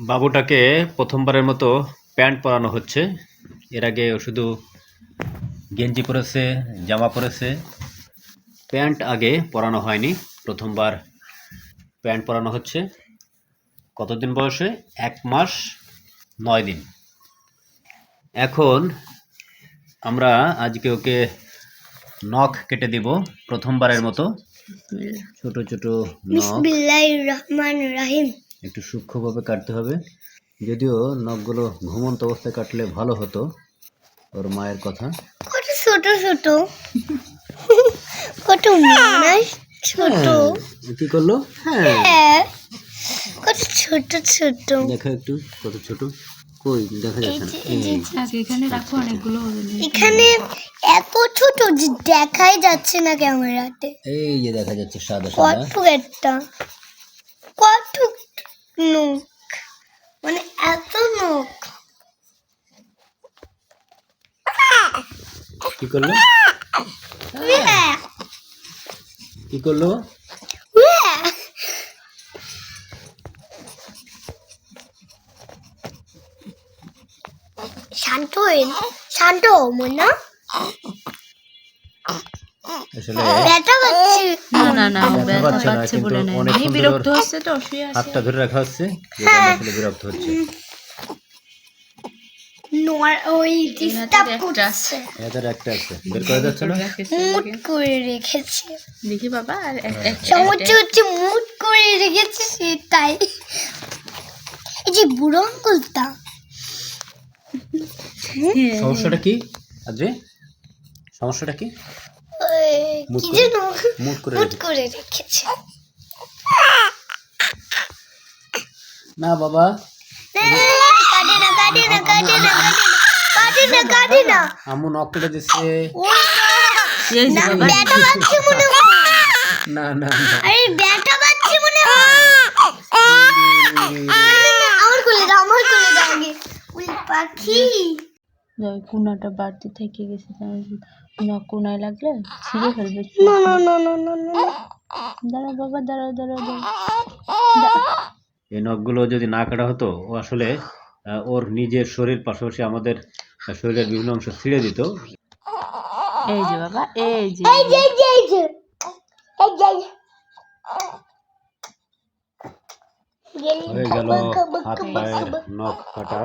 বাবুটাকে প্রথমবারের মতো প্যান্ট পরানো হচ্ছে। এর আগে ও শুধু গেঞ্জি পরেছে, জামা পরেছে, প্যান্ট আগে পরানো হয়নি। প্রথমবার প্যান্ট পরানো হচ্ছে। কতদিন বয়সে? 1 মাস 9 দিন। এখন আমরা আজকে ওকে নখ কেটে দিব প্রথমবারের মতো। ছোট ছোট নখ, বিসমিল্লাহির রহমানির রহিম। একটু সূক্ষ্মভাবে কাটতে হবে। যদিও নখগুলো ঘুমন্ত অবস্থায় কাটলে ভালো হতো, ওর মায়ের কথা। কত ছোট ছোট, কত মানুষ ছোট। কি করলো? হ্যাঁ, কত ছোট ছোট। দেখো একটু কত ছোট। কই দেখা যাচ্ছে না। এখানে রাখো, অনেকগুলো হবে। এখানে এত ছোট যে দেখাই যাচ্ছে না ক্যামেরাতে। এই যে দেখা যাচ্ছে সাদা সাদা। কত একটা, কত নখ, মানে এত নখ। কি করলো? কি করলো? শান্ত হয়ে, শান্ত মনা। আসলে ব্যথা পাচ্ছে। না ব্যথা পাচ্ছে না, কিন্তু অনেকক্ষণ ধরে বিরক্ত হচ্ছে তো, শুয়ে আছে। হাতটা ধরে রাখা হচ্ছে, যেটা আসলে বিরক্ত হচ্ছে। ওই ডিস্টার্ব করছে। এটার একটা আছে, বের করা যাচ্ছে না। মুট করে রেখেছে। দেখি বাবা, আর সমস্যা হচ্ছে মুট করে রেখেছে সেটাই। এই যে বুড়ো আঙ্গুলটা, সমস্যাটা কি আজকে? সমস্যাটা কি? কি যেন মুট করে মুট করে রেখেছে। না বাবা, কাটে না কাটে না কাটে না কাটে না কাটে না। আম্মু নখ কেটে দিচ্ছে। না ব্যথা পাচ্ছে মনে হয়। না না আরে ব্যথা পাচ্ছে মনে হয়। আমার কোলে দাও, আমার কোলে দাও আগে। ওই পাখি কোনাটা বাড়তে থেকে গেছে, কোনায় লাগলে ছিঁড়ে ফেলবে। না না না না না না। দাঁড়াও বাবা, দাঁড়াও দাঁড়াও দাঁড়াও। এই নখগুলো যদি না কাটা হতো, ও আসলে ওর নিজের শরীর পাশাপাশি আমাদের শরীরের বিভিন্ন অংশ ছিঁড়ে দিত। এই যে বাবা, এই যে এই যে এই যে এই যে হয়ে গেল হাত পায়ের নখ কাটা।